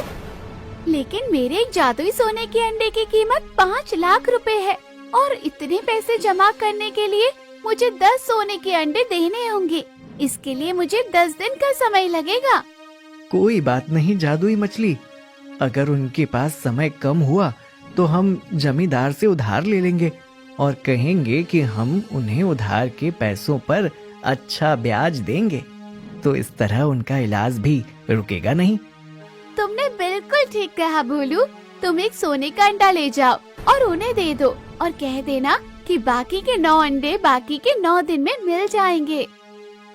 लेकिन मेरे एक जादुई सोने के अंडे की कीमत 5 लाख रुपए है और इतने पैसे जमा करने के लिए मुझे 10 सोने के अंडे देने होंगे। इसके लिए मुझे 10 दिन का समय लगेगा। कोई बात नहीं जादुई मछली, अगर उनके पास समय कम हुआ तो हम जमींदार से उधार ले लेंगे और कहेंगे कि हम उन्हें उधार के पैसों पर अच्छा ब्याज देंगे, तो इस तरह उनका इलाज भी रुकेगा नहीं। तुमने बिल्कुल ठीक कहा भोलू। तुम एक सोने का अंडा ले जाओ और उन्हें दे दो और कह देना कि बाकी के 9 अंडे बाकी के 9 दिन में मिल जाएंगे।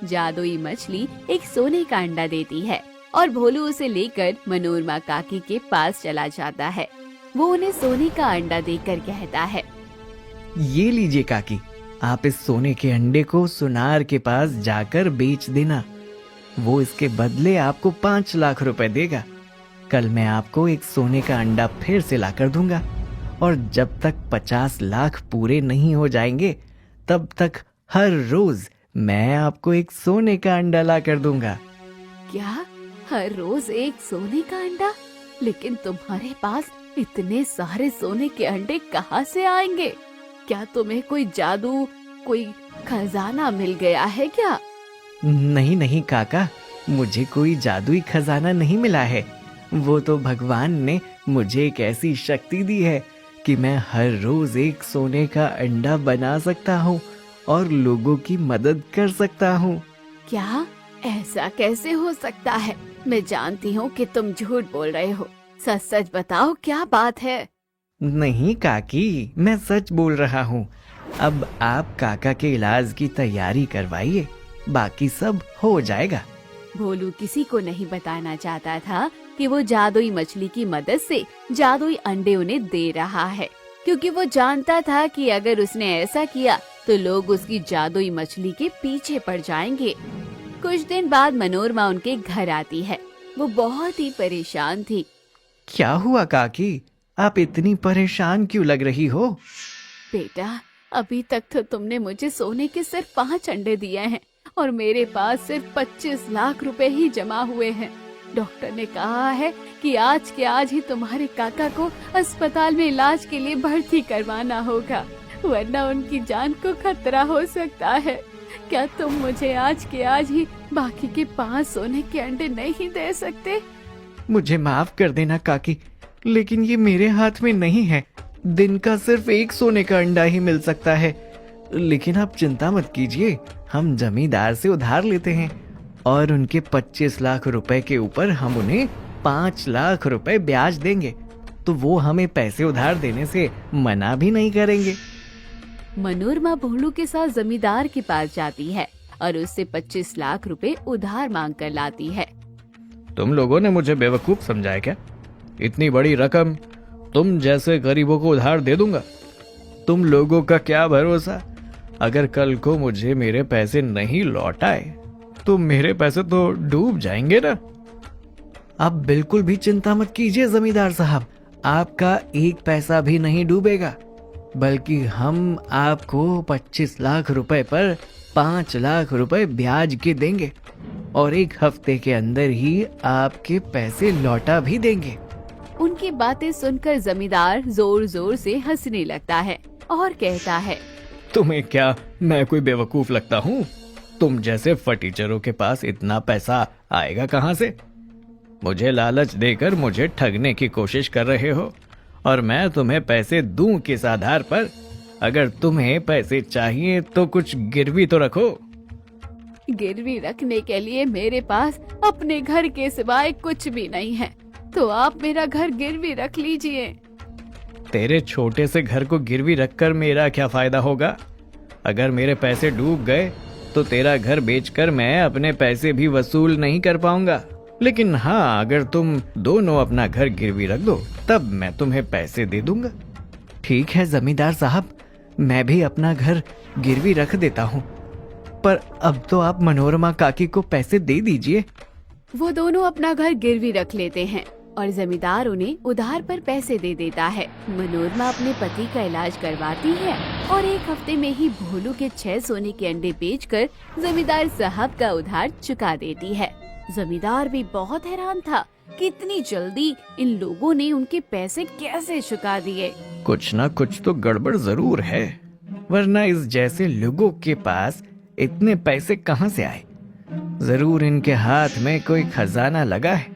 जादुई मछली एक सोने का अंडा देती है और भोलू उसे लेकर मनोरमा काकी के पास चला जाता है। वो उन्हें सोने का अंडा देकर कहता है, ये लीजिए काकी, आप इस सोने के अंडे को सुनार के पास जाकर बेच देना। वो इसके बदले आपको 5 लाख रुपए देगा। कल मैं आपको एक सोने का अंडा फिर से लाकर दूंगा और जब तक 50 लाख पूरे नहीं हो जाएंगे तब तक हर रोज मैं आपको एक सोने का अंडा लाकर दूंगा। क्या हर रोज एक सोने का अंडा? लेकिन तुम्हारे पास इतने सारे सोने के अंडे कहाँ से आएंगे? क्या तुम्हें कोई जादू, कोई खजाना मिल गया है क्या? नहीं नहीं काका, मुझे कोई जादुई खजाना नहीं मिला है। वो तो भगवान ने मुझे एक ऐसी शक्ति दी है कि मैं हर रोज एक सोने का अंडा बना सकता हूँ और लोगों की मदद कर सकता हूँ। क्या ऐसा कैसे हो सकता है? मैं जानती हूँ कि तुम झूठ बोल रहे हो। सच सच बताओ, क्या बात है? नहीं काकी, मैं सच बोल रहा हूँ। अब आप काका के इलाज की तैयारी करवाइए, बाकी सब हो जाएगा। भोलू किसी को नहीं बताना चाहता था कि वो जादुई मछली की मदद से जादुई अंडे उन्हें दे रहा है, क्योंकि वो जानता था कि अगर उसने ऐसा किया तो लोग उसकी जादुई मछली के पीछे पड़ जाएंगे। कुछ दिन बाद मनोरमा उनके घर आती है। वो बहुत ही परेशान थी। क्या हुआ काकी, आप इतनी परेशान क्यों लग रही हो? बेटा, अभी तक तो तुमने मुझे सोने के सिर्फ 5 अंडे दिए हैं और मेरे पास सिर्फ 25 लाख रुपए ही जमा हुए हैं। डॉक्टर ने कहा है कि आज के आज ही तुम्हारे काका को अस्पताल में इलाज के लिए भर्ती करवाना होगा, वरना उनकी जान को खतरा हो सकता है। क्या तुम मुझे आज के आज ही बाकी के 5 सोने के अंडे नहीं दे सकते? मुझे माफ कर देना काकी, लेकिन ये मेरे हाथ में नहीं है। दिन का सिर्फ 1 सोने का अंडा ही मिल सकता है। लेकिन आप चिंता मत कीजिए, हम जमींदार से उधार लेते हैं और उनके 25 लाख रुपए के ऊपर हम उन्हें 5 लाख रुपए ब्याज देंगे, तो वो हमें पैसे उधार देने से मना भी नहीं करेंगे। मनोरमा भोलू के साथ जमींदार के पास जाती है और उससे 25 लाख रुपए उधार मांग कर लाती है। तुम लोगों ने मुझे बेवकूफ समझा है क्या? इतनी बड़ी रकम तुम जैसे गरीबों को उधार दे दूंगा? तुम लोगों का क्या भरोसा, अगर कल को मुझे मेरे पैसे नहीं लौट आए तो मेरे पैसे तो डूब जाएंगे ना। आप बिल्कुल भी चिंता मत कीजिए जमींदार साहब, आपका 1 पैसा भी नहीं डूबेगा, बल्कि हम आपको 25 लाख रुपए पर 5 लाख रुपए ब्याज के देंगे और 1 हफ्ते के अंदर ही आपके पैसे लौटा भी देंगे। उनकी बातें सुनकर जमींदार जोर जोर से हंसने लगता है और कहता है, तुम्हें क्या मैं कोई बेवकूफ लगता हूँ? तुम जैसे फटीचरों के पास इतना पैसा आएगा कहाँ से? मुझे लालच देकर मुझे ठगने की कोशिश कर रहे हो और मैं तुम्हें पैसे दूं किस आधार पर? अगर तुम्हें पैसे चाहिए तो कुछ गिरवी तो रखो। गिरवी रखने के लिए मेरे पास अपने घर के सिवाय कुछ भी नहीं है, तो आप मेरा घर गिरवी रख लीजिए। तेरे छोटे से घर को गिरवी रखकर मेरा क्या फायदा होगा? अगर मेरे पैसे डूब गए तो तेरा घर बेचकर मैं अपने पैसे भी वसूल नहीं कर पाऊंगा। लेकिन हाँ, अगर तुम दोनों अपना घर गिरवी रख दो तब मैं तुम्हें पैसे दे दूंगा। ठीक है जमींदार साहब, मैं भी अपना घर गिरवी रख देता हूँ, पर अब तो आप मनोरमा काकी को पैसे दे दीजिए। वो दोनों अपना घर गिरवी रख लेते हैं और जमींदार उन्हें उधार पर पैसे दे देता है। मनोरमा अपने पति का इलाज करवाती है और 1 हफ्ते में ही भोलू के 6 सोने के अंडे बेचकर जमींदार साहब का उधार चुका देती है। जमींदार भी बहुत हैरान था कि इतनी जल्दी इन लोगों ने उनके पैसे कैसे चुका दिए। कुछ ना कुछ तो गड़बड़ जरूर है, वरना इस जैसे लोगों के पास इतने पैसे कहां से आए। जरूर इनके हाथ में कोई खजाना लगा है,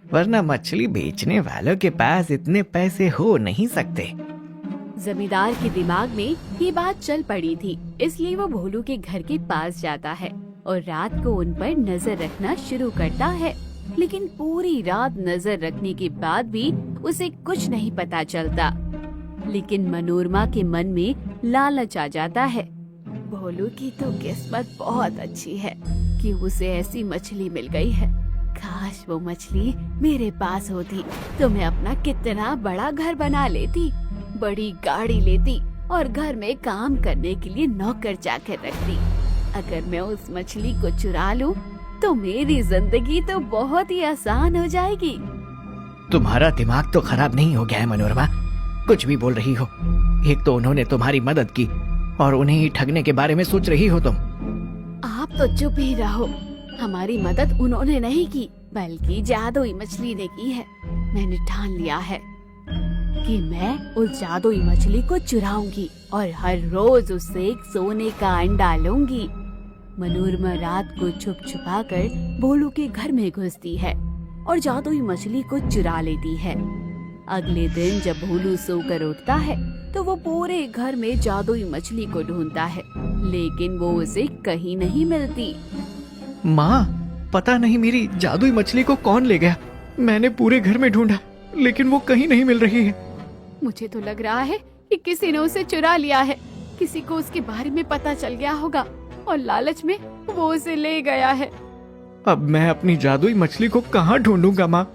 वरना मछली बेचने वालों के पास इतने पैसे हो नहीं सकते। जमींदार के दिमाग में ये बात चल पड़ी थी, इसलिए वो भोलू के घर के पास जाता है और रात को उन पर नजर रखना शुरू करता है। लेकिन पूरी रात नजर रखने के बाद भी उसे कुछ नहीं पता चलता। लेकिन मनोरमा के मन में लालच आ जाता है। भोलू की तो किस्मत बहुत अच्छी है कि उसे ऐसी मछली मिल गई है। काश वो मछली मेरे पास होती तो मैं अपना कितना बड़ा घर बना लेती, बड़ी गाड़ी लेती और घर में काम करने के लिए नौकर चाकर रखती। अगर मैं उस मछली को चुरा लूं तो मेरी जिंदगी तो बहुत ही आसान हो जाएगी। तुम्हारा दिमाग तो खराब नहीं हो गया है मनोरमा? कुछ भी बोल रही हो। एक तो उन्होंने तुम्हारी मदद की और उन्हें ही ठगने के बारे में सोच रही हो तुम। आप तो चुप ही रहो। हमारी मदद उन्होंने नहीं की, बल्कि जादुई मछली ने की है। मैंने ठान लिया है कि मैं उस जादुई मछली को चुराऊंगी और हर रोज उससे एक सोने का अंडा लूंगी। मनोरमा रात को छुप छुपा कर भोलू के घर में घुसती है और जादुई मछली को चुरा लेती है। अगले दिन जब भोलू सोकर उठता है तो वो पूरे घर में जादुई मछली को ढूंढता है, लेकिन वो उसे कहीं नहीं मिलती। माँ, पता नहीं मेरी जादुई मछली को कौन ले गया। मैंने पूरे घर में ढूंढा, लेकिन वो कहीं नहीं मिल रही है। मुझे तो लग रहा है कि किसी ने उसे चुरा लिया है। किसी को उसके बारे में पता चल गया होगा और लालच में वो उसे ले गया है। अब मैं अपनी जादुई मछली को कहाँ ढूंढूंगा माँ?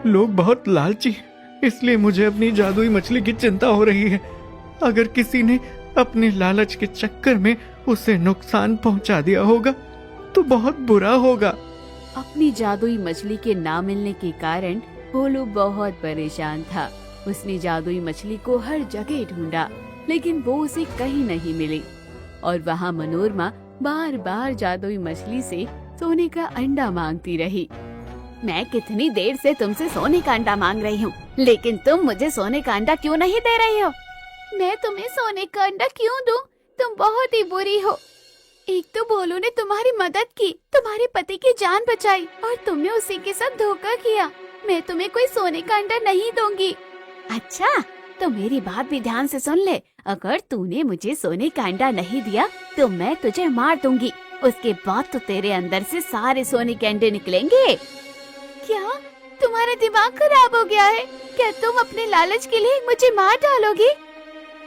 लोग बहुत लालची हैं, इसलिए मुझे अपनी जादुई मछली की चिंता हो रही है। अगर किसी ने अपने लालच के चक्कर में उसे नुकसान पहुंचा दिया होगा तो बहुत बुरा होगा। अपनी जादुई मछली के ना मिलने के कारण भोलू बहुत परेशान था। उसने जादुई मछली को हर जगह ढूंढा, लेकिन वो उसे कहीं नहीं मिली। और वहाँ मनोरमा बार बार जादुई मछली से सोने का अंडा मांगती रही। मैं कितनी देर से तुमसे सोने का अंडा मांग रही हूँ, लेकिन तुम मुझे सोने का अंडा क्यों नहीं दे रही हो? मैं तुम्हें सोने का अंडा क्यों दूं? तुम बहुत ही बुरी हो। एक तो भोलू ने तुम्हारी मदद की, तुम्हारे पति की जान बचाई और तुमने उसी के साथ धोखा किया। मैं तुम्हें कोई सोने का अंडा नहीं दूंगी। अच्छा, तो मेरी बात भी ध्यान से सुन ले। अगर तूने मुझे सोने का अंडा नहीं दिया तो मैं तुझे मार दूंगी। उसके बाद तो तेरे अंदर से सारे सोने के अंडे निकलेंगे। क्या तुम्हारा दिमाग खराब हो गया है? क्या तुम अपने लालच के लिए मुझे मार डालोगे?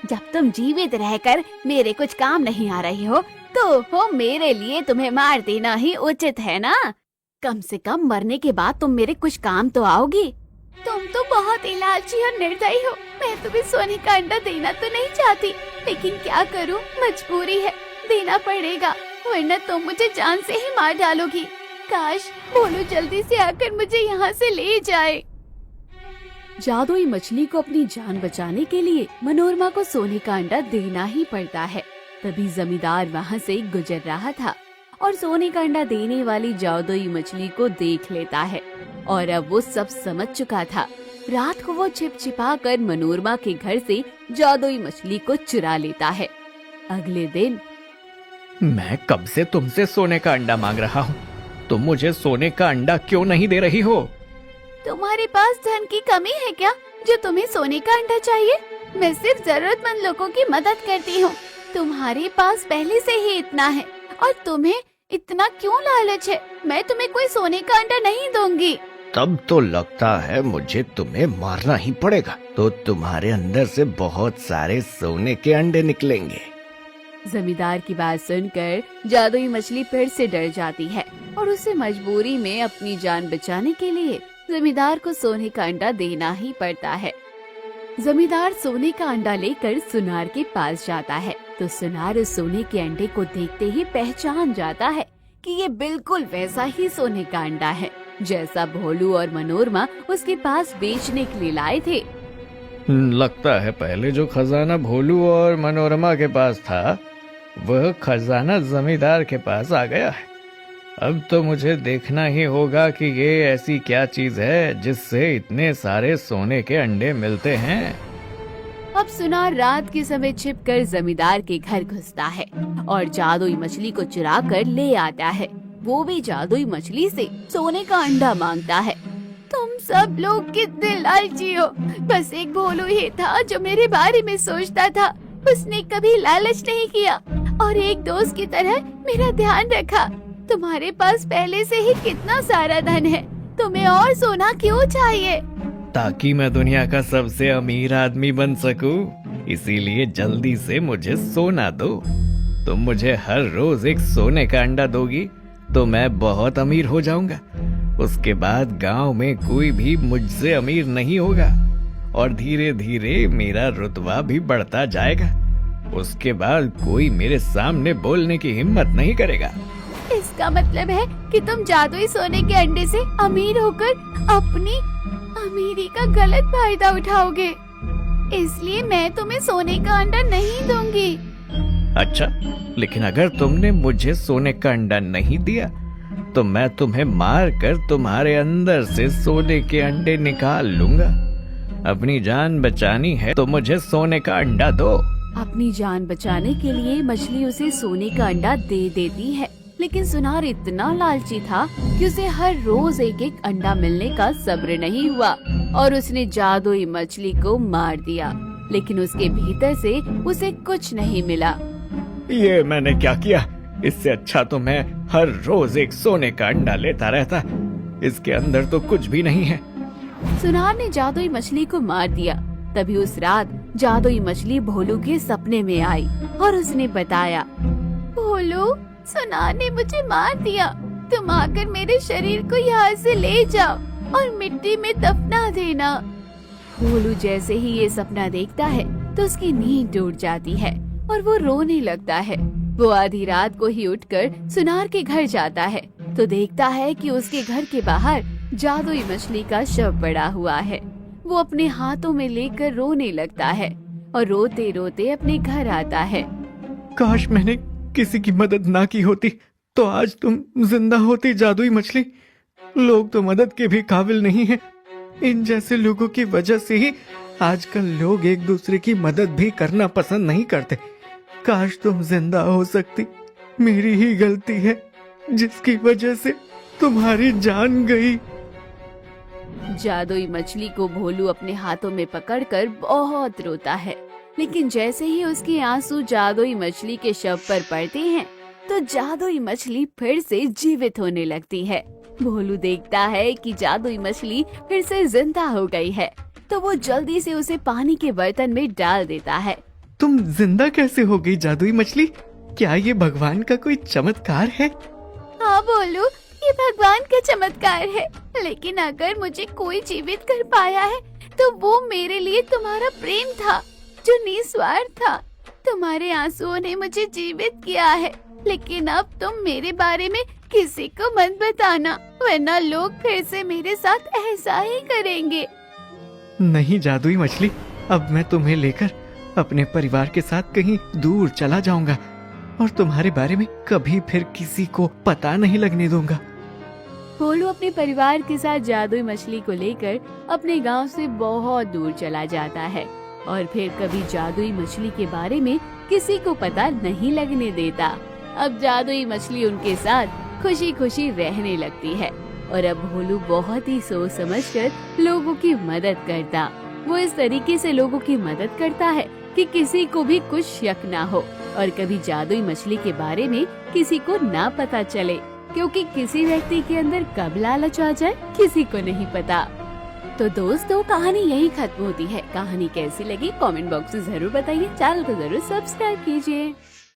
जब तुम जीवित रहकर मेरे कुछ काम नहीं आ रही हो तो हो मेरे लिए तुम्हें मार देना ही उचित है ना? कम से कम मरने के बाद तुम मेरे कुछ काम तो आओगी। तुम तो बहुत ही लालची और निर्दयी हो। मैं तुम्हें सोने का अंडा देना तो नहीं चाहती, लेकिन क्या करूं, मजबूरी है, देना पड़ेगा, वरना तुम मुझे जान से ही मार डालोगी। काश भोलू जल्दी से आकर मुझे यहाँ से ले जाए। जादुई मछली को अपनी जान बचाने के लिए मनोरमा को सोने का अंडा देना ही पड़ता है। तभी जमींदार वहाँ से गुजर रहा था और सोने का अंडा देने वाली जादुई मछली को देख लेता है और अब वो सब समझ चुका था। रात को वो छिप छिपा कर मनोरमा के घर से जादुई मछली को चुरा लेता है। अगले दिन, मैं कब से तुमसे सोने का अंडा मांग रहा हूँ, तुम मुझे सोने का अंडा क्यों नहीं दे रही हो? तुम्हारे पास धन की कमी है क्या जो तुम्हें सोने का अंडा चाहिए? मैं सिर्फ जरूरतमंद लोगों की मदद करती हूँ। तुम्हारे पास पहले से ही इतना है और तुम्हें इतना क्यों लालच है? मैं तुम्हें कोई सोने का अंडा नहीं दूंगी। तब तो लगता है मुझे तुम्हें मारना ही पड़ेगा, तो तुम्हारे अंदर से बहुत सारे सोने के अंडे निकलेंगे। जमींदार की बात सुनकर जादुई मछली फिर से डर जाती है और उसे मजबूरी में अपनी जान बचाने के लिए जमींदार को सोने का अंडा देना ही पड़ता है। जमींदार सोने का अंडा लेकर सुनार के पास जाता है तो सुनार उस सोने के अंडे को देखते ही पहचान जाता है कि ये बिल्कुल वैसा ही सोने का अंडा है। जैसा भोलू और मनोरमा उसके पास बेचने के लिए लाए थे। लगता है पहले जो खजाना भोलू और मनोरमा के पास था वह खजाना जमींदार के पास आ गया है। अब तो मुझे देखना ही होगा कि ये ऐसी क्या चीज है जिससे इतने सारे सोने के अंडे मिलते हैं। अब सुनार रात के समय छिपकर जमींदार के घर घुसता है और जादुई मछली को चुरा कर ले आता है। वो भी जादुई मछली से सोने का अंडा मांगता है। तुम सब लोग कितने लालची हो। बस एक भोलू ही था जो मेरे बारे में सोचता था। उसने कभी लालच नहीं किया और एक दोस्त की तरह मेरा ध्यान रखा। तुम्हारे पास पहले से ही कितना सारा धन है, तुम्हें और सोना क्यों चाहिए? ताकि मैं दुनिया का सबसे अमीर आदमी बन सकूं, इसीलिए जल्दी से मुझे सोना दो। तुम मुझे हर रोज एक सोने का अंडा दोगी तो मैं बहुत अमीर हो जाऊंगा। उसके बाद गांव में कोई भी मुझसे अमीर नहीं होगा और धीरे धीरे मेरा रुतबा भी बढ़ता जाएगा। उसके बाद कोई मेरे सामने बोलने की हिम्मत नहीं करेगा। इसका मतलब है कि तुम जादुई सोने के अंडे से अमीर होकर अपनी अमीरी का गलत फायदा उठाओगे। इसलिए मैं तुम्हें सोने का अंडा नहीं दूंगी। अच्छा, लेकिन अगर तुमने मुझे सोने का अंडा नहीं दिया तो मैं तुम्हें मार कर तुम्हारे अंदर से सोने के अंडे निकाल लूंगा। अपनी जान बचानी है तो मुझे सोने का अंडा दो। अपनी जान बचाने के लिए मछली उसे सोने का अंडा दे देती है, लेकिन सुनार इतना लालची था कि उसे हर रोज एक एक अंडा मिलने का सब्र नहीं हुआ और उसने जादुई मछली को मार दिया। लेकिन उसके भीतर से उसे कुछ नहीं मिला। ये मैंने क्या किया? इससे अच्छा तो मैं हर रोज एक सोने का अंडा लेता रहता। इसके अंदर तो कुछ भी नहीं है। सुनार ने जादुई मछली को मार दिया। तभी उस रात जादुई मछली भोलू के सपने में आई और उसने बताया, भोलू, सुनार ने मुझे मार दिया। तुम आकर मेरे शरीर को यहाँ से ले जाओ और मिट्टी में दफना देना। भोलू जैसे ही ये सपना देखता है तो उसकी नींद टूट जाती है और वो रोने लगता है। वो आधी रात को ही उठकर सुनार के घर जाता है तो देखता है कि उसके घर के बाहर जादुई मछली का शव पड़ा हुआ है। वो अपने हाथों में लेकर रोने लगता है और रोते रोते अपने घर आता है। काश मैंने किसी की मदद ना की होती तो आज तुम जिंदा होती जादुई मछली। लोग तो मदद के भी काबिल नहीं हैं। इन जैसे लोगों की वजह से ही आजकल लोग एक दूसरे की मदद भी करना पसंद नहीं करते। काश तुम जिंदा हो सकती। मेरी ही गलती है जिसकी वजह से तुम्हारी जान गई। जादुई मछली को भोलू अपने हाथों में पकड़कर बहुत रोता है, लेकिन जैसे ही उसके आंसू जादुई मछली के शव पर पड़ते हैं तो जादुई मछली फिर से जीवित होने लगती है। भोलू देखता है कि जादुई मछली फिर से जिंदा हो गई है तो वो जल्दी से उसे पानी के बर्तन में डाल देता है। तुम जिंदा कैसे हो गई जादुई मछली? क्या ये भगवान का कोई चमत्कार है? हाँ भोलू, ये भगवान का चमत्कार है, लेकिन अगर मुझे कोई जीवित कर पाया है तो वो मेरे लिए तुम्हारा प्रेम था जो निस्वार्थ था। तुम्हारे आंसुओं ने मुझे जीवित किया है, लेकिन अब तुम मेरे बारे में किसी को मत बताना, वरना लोग फिर से मेरे साथ ऐसा ही करेंगे। नहीं जादुई मछली, अब मैं तुम्हें लेकर अपने परिवार के साथ कहीं दूर चला जाऊंगा और तुम्हारे बारे में कभी फिर किसी को पता नहीं लगने दूंगा। भोलू अपने परिवार के साथ जादुई मछली को लेकर अपने गांव से बहुत दूर चला जाता है और फिर कभी जादुई मछली के बारे में किसी को पता नहीं लगने देता। अब जादुई मछली उनके साथ खुशी खुशी रहने लगती है और अब भोलू बहुत ही सोच समझकर लोगों की मदद करता। वो इस तरीके से लोगों की मदद करता है कि किसी को भी कुछ शक ना हो और कभी जादुई मछली के बारे में किसी को ना पता चले, क्योंकि किसी व्यक्ति के अंदर कब लालच आ जाए किसी को नहीं पता। तो दोस्तों, कहानी यही खत्म होती है। कहानी कैसी लगी कमेंट बॉक्स में जरूर बताइए। चैनल को जरूर सब्सक्राइब कीजिए।